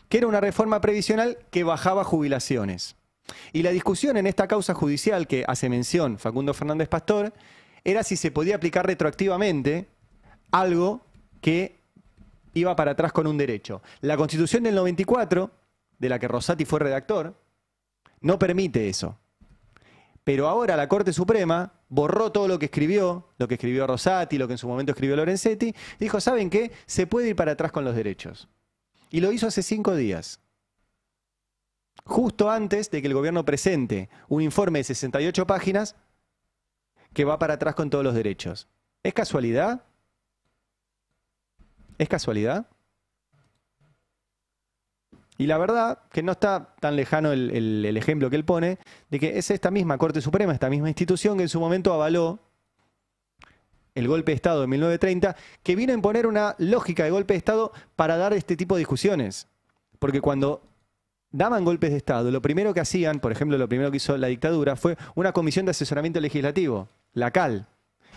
que era una reforma previsional que bajaba jubilaciones. Y la discusión en esta causa judicial que hace mención Facundo Fernández Pastor era si se podía aplicar retroactivamente algo que iba para atrás con un derecho. La Constitución del 94, de la que Rosati fue redactor, no permite eso. Pero ahora la Corte Suprema borró todo lo que escribió Rosati, lo que en su momento escribió Lorenzetti, y dijo, ¿saben qué? Se puede ir para atrás con los derechos. Y lo hizo hace 5 días. Justo antes de que el gobierno presente un informe de 68 páginas que va para atrás con todos los derechos. ¿Es casualidad? ¿Es casualidad? Y la verdad que no está tan lejano el ejemplo que él pone de que es esta misma Corte Suprema, esta misma institución que en su momento avaló el golpe de Estado de 1930, que vino a imponer una lógica de golpe de Estado para dar este tipo de discusiones. Porque cuando daban golpes de Estado, lo primero que hacían, por ejemplo, lo primero que hizo la dictadura fue una comisión de asesoramiento legislativo, la CAL.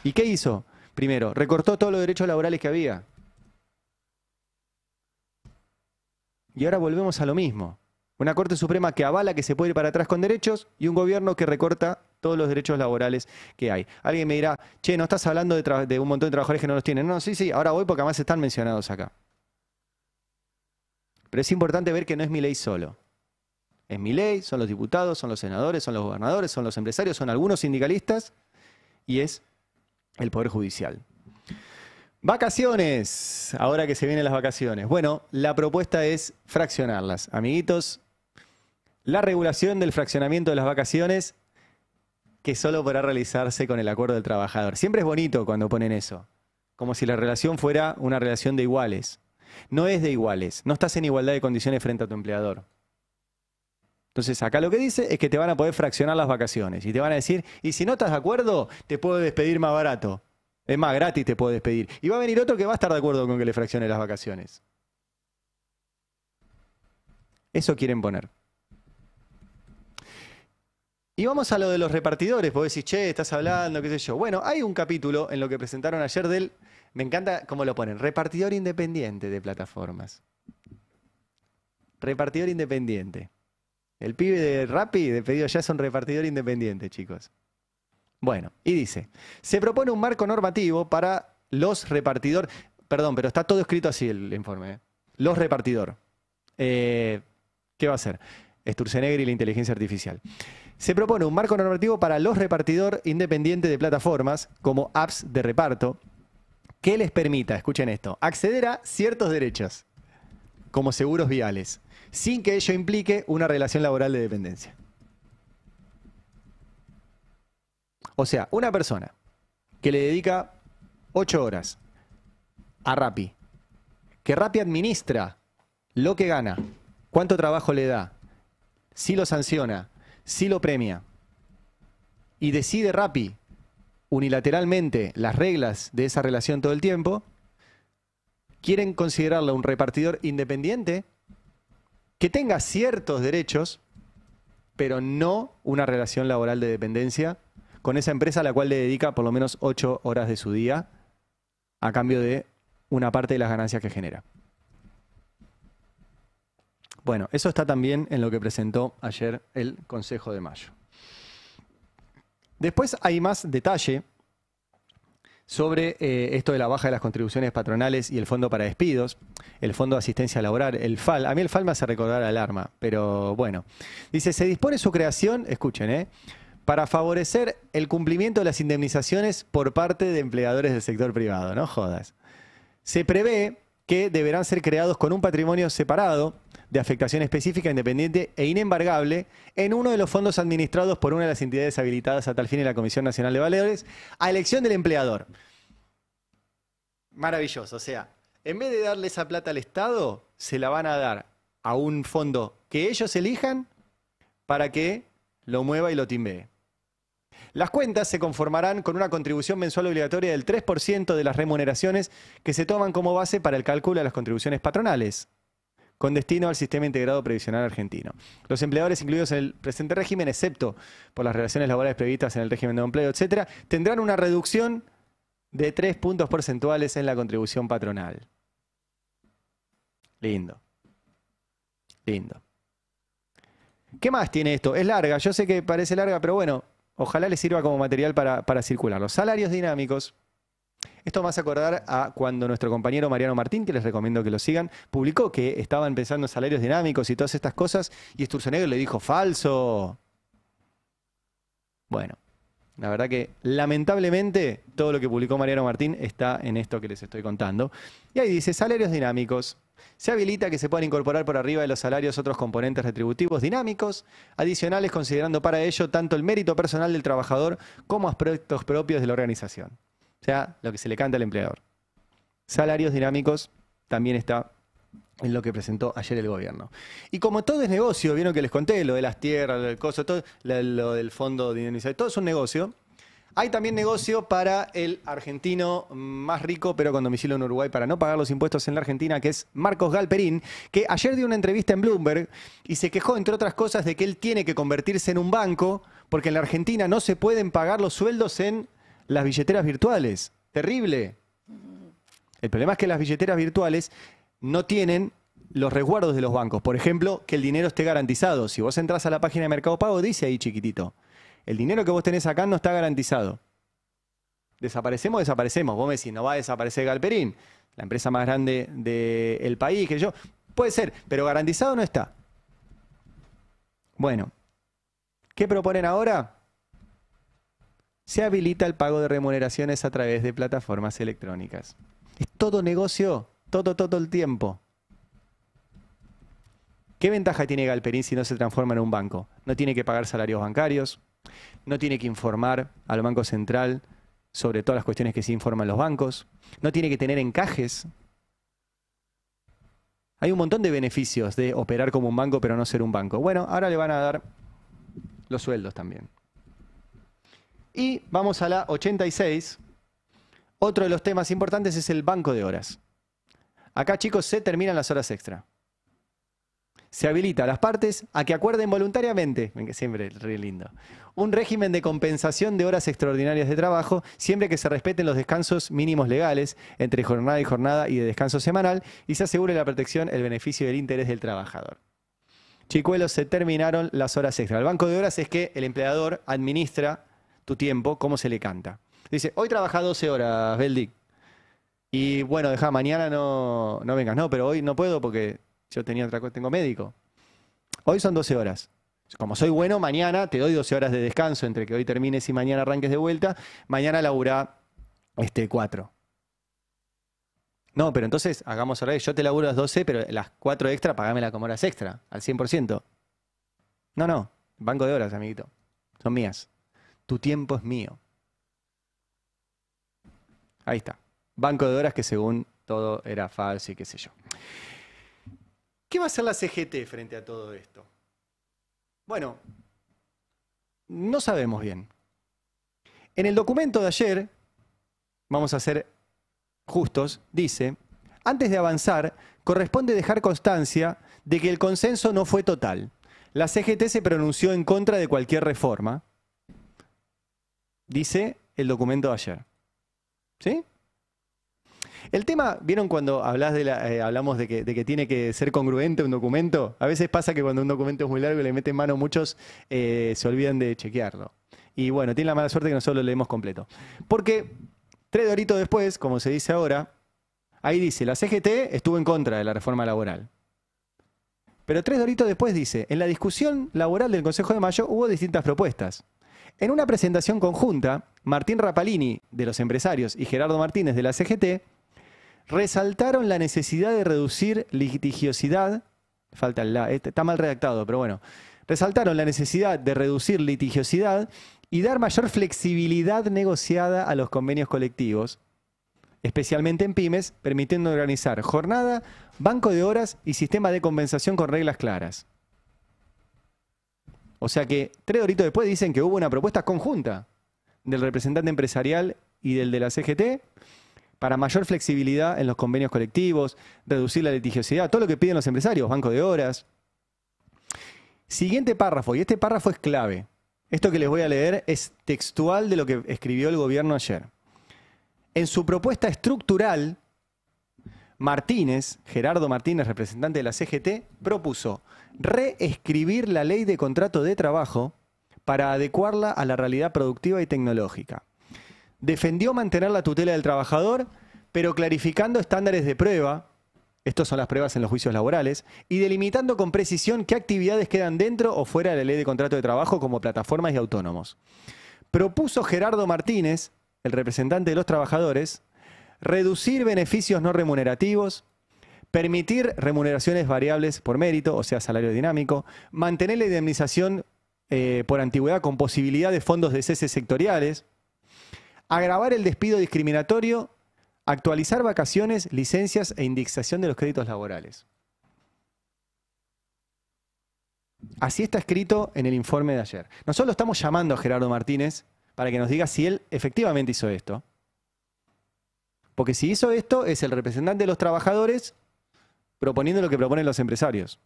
¿Y qué hizo? Primero, recortó todos los derechos laborales que había. Y ahora volvemos a lo mismo. Una Corte Suprema que avala que se puede ir para atrás con derechos y un gobierno que recorta todos los derechos laborales que hay. Alguien me dirá, che, no estás hablando de un montón de trabajadores que no los tienen. No, sí, ahora voy porque además están mencionados acá. Pero es importante ver que no es mi ley solo. Es mi ley, son los diputados, son los senadores, son los gobernadores, son los empresarios, son algunos sindicalistas y es el Poder Judicial. Vacaciones, ahora que se vienen las vacaciones. Bueno, la propuesta es fraccionarlas. Amiguitos, la regulación del fraccionamiento de las vacaciones que solo podrá realizarse con el acuerdo del trabajador. Siempre es bonito cuando ponen eso, como si la relación fuera una relación de iguales. No es de iguales, no estás en igualdad de condiciones frente a tu empleador. Entonces acá lo que dice es que te van a poder fraccionar las vacaciones y te van a decir, y si no estás de acuerdo, te puedo despedir más barato. Es más, gratis te puedo despedir. Y va a venir otro que va a estar de acuerdo con que le fraccione las vacaciones. Eso quieren poner. Y vamos a lo de los repartidores. Vos decís, che, estás hablando, qué sé yo. Bueno, hay un capítulo en lo que presentaron ayer del... Me encanta cómo lo ponen. Repartidor independiente de plataformas. Repartidor independiente. El pibe de Rappi de Pedido Ya es un repartidor independiente, chicos. Bueno, y dice, se propone un marco normativo para los repartidores, perdón, pero está todo escrito así el informe, los repartidor. ¿Qué va a hacer? Sturzenegger y la inteligencia artificial. Se propone un marco normativo para los repartidor independientes de plataformas, como apps de reparto, que les permita, escuchen esto, acceder a ciertos derechos, como seguros viales, sin que ello implique una relación laboral de dependencia. O sea, una persona que le dedica 8 horas a Rappi, que Rappi administra lo que gana, cuánto trabajo le da, si lo sanciona, si lo premia, y decide Rappi unilateralmente las reglas de esa relación todo el tiempo, quieren considerarlo un repartidor independiente que tenga ciertos derechos, pero no una relación laboral de dependencia con esa empresa a la cual le dedica por lo menos 8 horas de su día a cambio de una parte de las ganancias que genera. Bueno, eso está también en lo que presentó ayer el Consejo de Mayo. Después hay más detalle sobre esto de la baja de las contribuciones patronales y el fondo para despidos, el fondo de asistencia laboral, el FAL. A mí el FAL me hace recordar alarma, pero bueno. Dice, se dispone su creación, escuchen, para favorecer el cumplimiento de las indemnizaciones por parte de empleadores del sector privado, no jodas. Se prevé que deberán ser creados con un patrimonio separado de afectación específica, independiente e inembargable en uno de los fondos administrados por una de las entidades habilitadas a tal fin en la Comisión Nacional de Valores, a elección del empleador. Maravilloso, o sea, en vez de darle esa plata al Estado, se la van a dar a un fondo que ellos elijan para que lo mueva y lo timbee. Las cuentas se conformarán con una contribución mensual obligatoria del 3% de las remuneraciones que se toman como base para el cálculo de las contribuciones patronales, con destino al Sistema Integrado Previsional Argentino. Los empleadores incluidos en el presente régimen, excepto por las relaciones laborales previstas en el régimen de empleo, etc., tendrán una reducción de 3 puntos porcentuales en la contribución patronal. Lindo. Lindo. ¿Qué más tiene esto? Es larga, yo sé que parece larga, pero bueno, ojalá les sirva como material para circular. Los salarios dinámicos. Esto me hace acordar a cuando nuestro compañero Mariano Martín, que les recomiendo que lo sigan, publicó que estaban pensando en salarios dinámicos y todas estas cosas, y Sturzenegger le dijo, falso. Bueno, la verdad que lamentablemente todo lo que publicó Mariano Martín está en esto que les estoy contando. Y ahí dice, salarios dinámicos. Se habilita que se puedan incorporar por arriba de los salarios otros componentes retributivos dinámicos, adicionales considerando para ello tanto el mérito personal del trabajador como aspectos propios de la organización. O sea, lo que se le canta al empleador. Salarios dinámicos también está en lo que presentó ayer el gobierno. Y como todo es negocio, vieron que les conté, lo de las tierras, lo del coso, todo, lo del fondo de indemnización, todo es un negocio, Hay también negocio para el argentino más rico, pero con domicilio en Uruguay, para no pagar los impuestos en la Argentina, que es Marcos Galperín, que ayer dio una entrevista en Bloomberg y se quejó, entre otras cosas, de que él tiene que convertirse en un banco porque en la Argentina no se pueden pagar los sueldos en las billeteras virtuales. Terrible. El problema es que las billeteras virtuales no tienen los resguardos de los bancos. Por ejemplo, que el dinero esté garantizado. Si vos entras a la página de Mercado Pago, dice ahí chiquitito: el dinero que vos tenés acá no está garantizado. ¿Desaparecemos? Desaparecemos. Vos me decís, no va a desaparecer Galperín, la empresa más grande del país, que yo. Puede ser, pero garantizado no está. Bueno, ¿qué proponen ahora? Se habilita el pago de remuneraciones a través de plataformas electrónicas. Es todo negocio, todo el tiempo. ¿Qué ventaja tiene Galperín si no se transforma en un banco? No tiene que pagar salarios bancarios, no tiene que informar al Banco Central sobre todas las cuestiones que se informan los bancos, no tiene que tener encajes. Hay un montón de beneficios de operar como un banco pero no ser un banco. Bueno, ahora le van a dar los sueldos también. Y vamos a la 86. Otro de los temas importantes es el banco de horas. Acá, chicos, se terminan las horas extra. Se habilita a las partes a que acuerden voluntariamente, ven que siempre es re lindo, un régimen de compensación de horas extraordinarias de trabajo, siempre que se respeten los descansos mínimos legales entre jornada y de descanso semanal, y se asegure la protección, el beneficio y el interés del trabajador. Chicuelos, se terminaron las horas extra. El banco de horas es que el empleador administra tu tiempo como se le canta. Dice, hoy trabaja 12 horas, Beldic. Y bueno, deja, mañana no vengas. No, pero hoy no puedo porque yo tenía otra cosa, tengo médico. Hoy son 12 horas. Como soy bueno, mañana te doy 12 horas de descanso entre que hoy termines y mañana arranques de vuelta. Mañana laburá 4. No, pero entonces hagamos al revés. Yo te laburo las 12, pero las 4 extra, pagámela como horas extra, al 100%. No. Banco de horas, amiguito. Son mías. Tu tiempo es mío. Ahí está. Banco de horas que según todo era falso y qué sé yo. ¿Qué va a hacer la CGT frente a todo esto? Bueno, no sabemos bien. En el documento de ayer, vamos a ser justos, dice, antes de avanzar, corresponde dejar constancia de que el consenso no fue total. La CGT se pronunció en contra de cualquier reforma, dice el documento de ayer. ¿Sí? El tema, ¿vieron cuando hablamos de que tiene que ser congruente un documento? A veces pasa que cuando un documento es muy largo y le meten mano muchos, se olvidan de chequearlo. Y bueno, tiene la mala suerte que nosotros lo leemos completo. Porque 3 doritos después, como se dice ahora, ahí dice, la CGT estuvo en contra de la reforma laboral. Pero 3 doritos después dice, en la discusión laboral del Consejo de Mayo hubo distintas propuestas. En una presentación conjunta, Martín Rapalini, de los empresarios, y Gerardo Martínez, de la CGT, resaltaron la necesidad de reducir litigiosidad, falta el la, está mal redactado, pero bueno, resaltaron la necesidad de reducir litigiosidad y dar mayor flexibilidad negociada a los convenios colectivos, especialmente en pymes, permitiendo organizar jornada, banco de horas y sistema de compensación con reglas claras. O sea que 3 doritos después dicen que hubo una propuesta conjunta del representante empresarial y del de la CGT para mayor flexibilidad en los convenios colectivos, reducir la litigiosidad, todo lo que piden los empresarios, banco de horas. Siguiente párrafo, y este párrafo es clave. Esto que les voy a leer es textual de lo que escribió el gobierno ayer. En su propuesta estructural, Martínez, Gerardo Martínez, representante de la CGT, propuso reescribir la ley de contrato de trabajo para adecuarla a la realidad productiva y tecnológica. Defendió mantener la tutela del trabajador, pero clarificando estándares de prueba, estos son las pruebas en los juicios laborales, y delimitando con precisión qué actividades quedan dentro o fuera de la ley de contrato de trabajo como plataformas y autónomos. Propuso Gerardo Martínez, el representante de los trabajadores, reducir beneficios no remunerativos, permitir remuneraciones variables por mérito, o sea, salario dinámico, mantener la indemnización por antigüedad con posibilidad de fondos de cese sectoriales, agravar el despido discriminatorio, actualizar vacaciones, licencias e indexación de los créditos laborales. Así está escrito en el informe de ayer. Nosotros lo estamos llamando a Gerardo Martínez para que nos diga si él efectivamente hizo esto. Porque si hizo esto, es el representante de los trabajadores proponiendo lo que proponen los empresarios.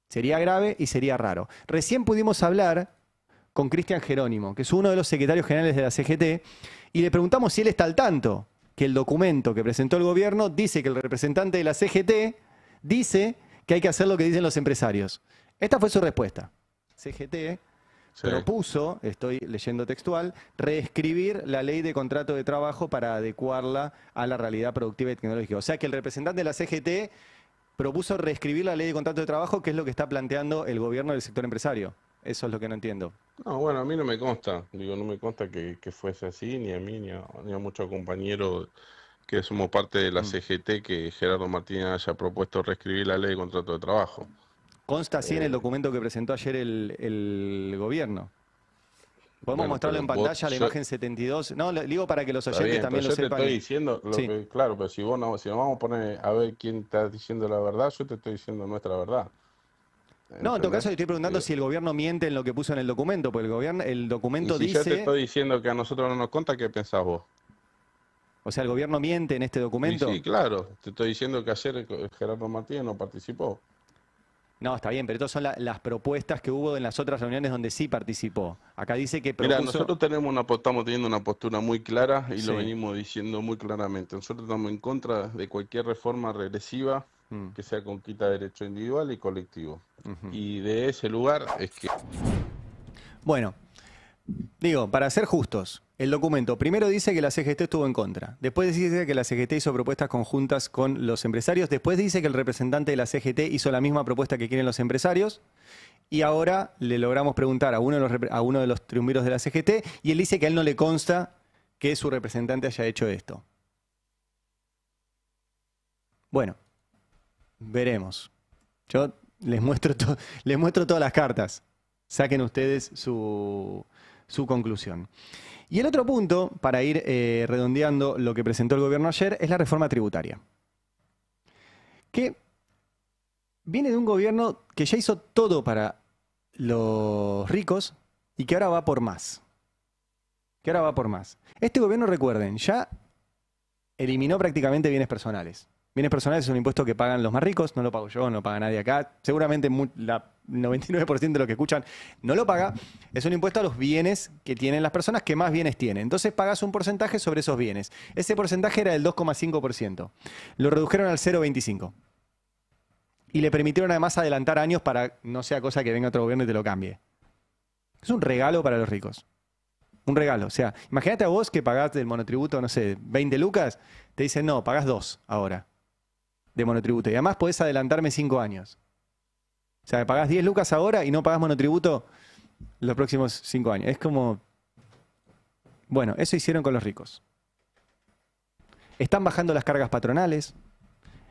Sería grave y sería raro. Recién pudimos hablar con Cristian Jerónimo, que es uno de los secretarios generales de la CGT, y le preguntamos si él está al tanto que el documento que presentó el gobierno dice que el representante de la CGT dice que hay que hacer lo que dicen los empresarios. Esta fue su respuesta. CGT propuso, estoy leyendo textual, reescribir la ley de contrato de trabajo para adecuarla a la realidad productiva y tecnológica. O sea que el representante de la CGT propuso reescribir la ley de contrato de trabajo, que es lo que está planteando el gobierno del sector empresario. Eso es lo que no entiendo. No, bueno, a mí no me consta. Digo, no me consta que fuese así, ni a mí, ni a muchos compañeros que somos parte de la CGT, que Gerardo Martínez haya propuesto reescribir la ley de contrato de trabajo. Consta así en el documento que presentó ayer el gobierno. Podemos Bueno, mostrarlo en pero pantalla, la yo- imagen 72. No, lo digo para que los Está oyentes bien, también pero lo yo te sepan. estoy diciendo, Sí. claro, pero si nos vamos a poner a ver quién está diciendo la verdad, yo te estoy diciendo nuestra verdad. No, en todo ¿Entendés? caso, le estoy preguntando si el gobierno miente en lo que puso en el documento, porque el documento Y si yo te dice... estoy diciendo que a nosotros no nos consta, ¿qué pensás vos? O sea, el gobierno miente en este documento. Y sí, claro, te estoy diciendo que ayer Gerardo Martínez no participó. No, está bien, pero estas son las propuestas que hubo en las otras reuniones donde sí participó. Acá dice que propuso... Mira, nosotros estamos teniendo una postura muy clara y Sí. lo venimos diciendo muy claramente. Nosotros estamos en contra de cualquier reforma regresiva que sea conquista de derecho individual y colectivo. Y de ese lugar es que... Bueno, digo, para ser justos, el documento primero dice que la CGT estuvo en contra, después dice que la CGT hizo propuestas conjuntas con los empresarios, después dice que el representante de la CGT hizo la misma propuesta que quieren los empresarios, y ahora le logramos preguntar a uno de los triunviros de la CGT, y él dice que a él no le consta que su representante haya hecho esto. Bueno, veremos. Yo les muestro todas las cartas. Saquen ustedes su conclusión. Y el otro punto, para ir redondeando lo que presentó el gobierno ayer, es la reforma tributaria. Que viene de un gobierno que ya hizo todo para los ricos y que ahora va por más. Este gobierno, recuerden, ya eliminó prácticamente bienes personales. Bienes personales es un impuesto que pagan los más ricos, no lo pago yo, no lo paga nadie acá. Seguramente la 99% de los que escuchan no lo paga. Es un impuesto a los bienes que tienen las personas que más bienes tienen. Entonces pagas un porcentaje sobre esos bienes. Ese porcentaje era del 2,5%. Lo redujeron al 0,25%. Y le permitieron además adelantar años para no sea cosa que venga otro gobierno y te lo cambie. Es un regalo para los ricos. Un regalo. O sea, imagínate a vos que pagás del monotributo, no sé, 20 lucas, te dicen, no, pagás 2 ahora de monotributo. Y además podés adelantarme 5 años. O sea, pagás 10 lucas ahora y no pagás monotributo los próximos 5 años. Es como... Bueno, eso hicieron con los ricos. Están bajando las cargas patronales,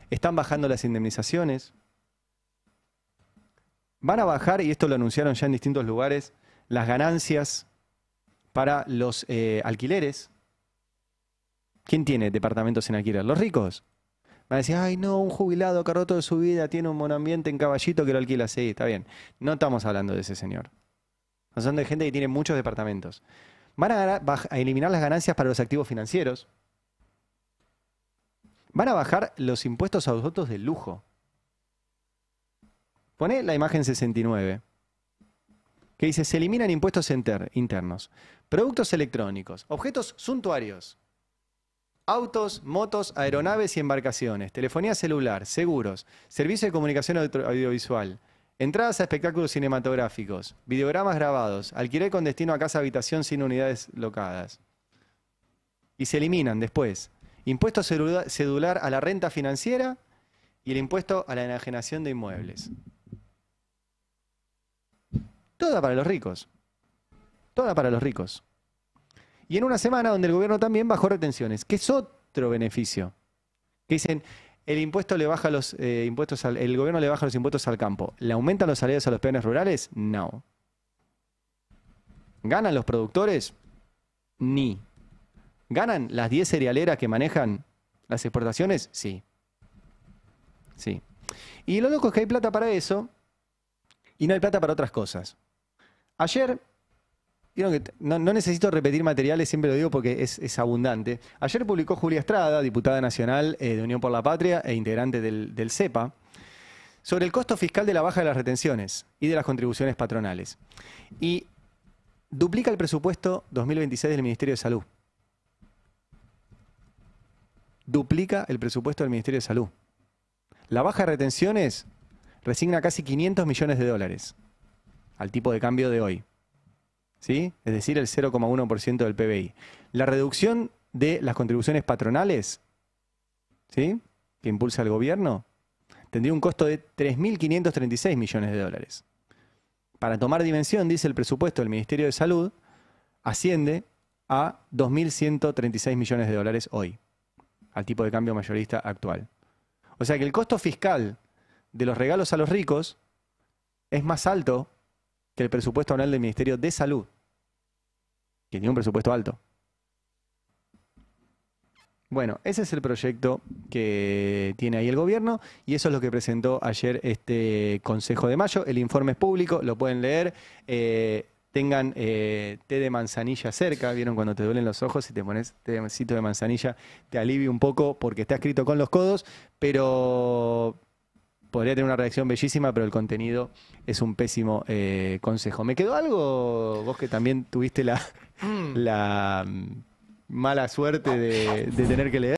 están bajando las indemnizaciones, van a bajar, y esto lo anunciaron ya en distintos lugares, las ganancias para los alquileres. ¿Quién tiene departamentos en alquiler? ¿Los ricos? Van a decir, ay no, un jubilado que ahorró toda su vida, tiene un monoambiente en Caballito que lo alquila. Sí, está bien. No estamos hablando de ese señor. Son de gente que tiene muchos departamentos. Van a eliminar las ganancias para los activos financieros. Van a bajar los impuestos a los autos de lujo. Poné la imagen 69. Que dice, se eliminan impuestos internos. Productos electrónicos, objetos suntuarios. Autos, motos, aeronaves y embarcaciones, telefonía celular, seguros, servicio de comunicación audiovisual, entradas a espectáculos cinematográficos, videogramas grabados, alquiler con destino a casa habitación sin unidades locadas. Y se eliminan después impuesto cedular a la renta financiera y el impuesto a la enajenación de inmuebles. Toda para los ricos. Toda para los ricos. Y en una semana donde el gobierno también bajó retenciones, que es otro beneficio. Que dicen, el gobierno le baja los impuestos al campo. ¿Le aumentan los salarios a los peones rurales? No. ¿Ganan los productores? Ni. ¿Ganan las 10 cerealeras que manejan las exportaciones? Sí. Sí. Y lo loco es que hay plata para eso y no hay plata para otras cosas. Ayer vieron que no necesito repetir materiales, siempre lo digo porque es abundante. Ayer publicó Julia Estrada, diputada nacional de Unión por la Patria e integrante del CEPA, sobre el costo fiscal de la baja de las retenciones y de las contribuciones patronales. Y duplica el presupuesto 2026 del Ministerio de Salud. Duplica el presupuesto del Ministerio de Salud. La baja de retenciones resigna casi 500 millones de dólares al tipo de cambio de hoy. ¿Sí? Es decir, el 0,1% del PBI. La reducción de las contribuciones patronales, ¿sí?, que impulsa el gobierno, tendría un costo de 3.536 millones de dólares. Para tomar dimensión, dice el presupuesto del Ministerio de Salud, asciende a 2.136 millones de dólares hoy, al tipo de cambio mayorista actual. O sea que el costo fiscal de los regalos a los ricos es más alto que el presupuesto anual del Ministerio de Salud, que tiene un presupuesto alto. Bueno, ese es el proyecto que tiene ahí el gobierno y eso es lo que presentó ayer este Consejo de Mayo. El informe es público, lo pueden leer. Tengan té de manzanilla cerca. ¿Vieron cuando te duelen los ojos y te pones tecito de manzanilla? Te alivia un poco porque está escrito con los codos, pero podría tener una redacción bellísima, pero el contenido es un pésimo consejo. ¿Me quedó algo, vos que también tuviste la mala suerte de tener que leer?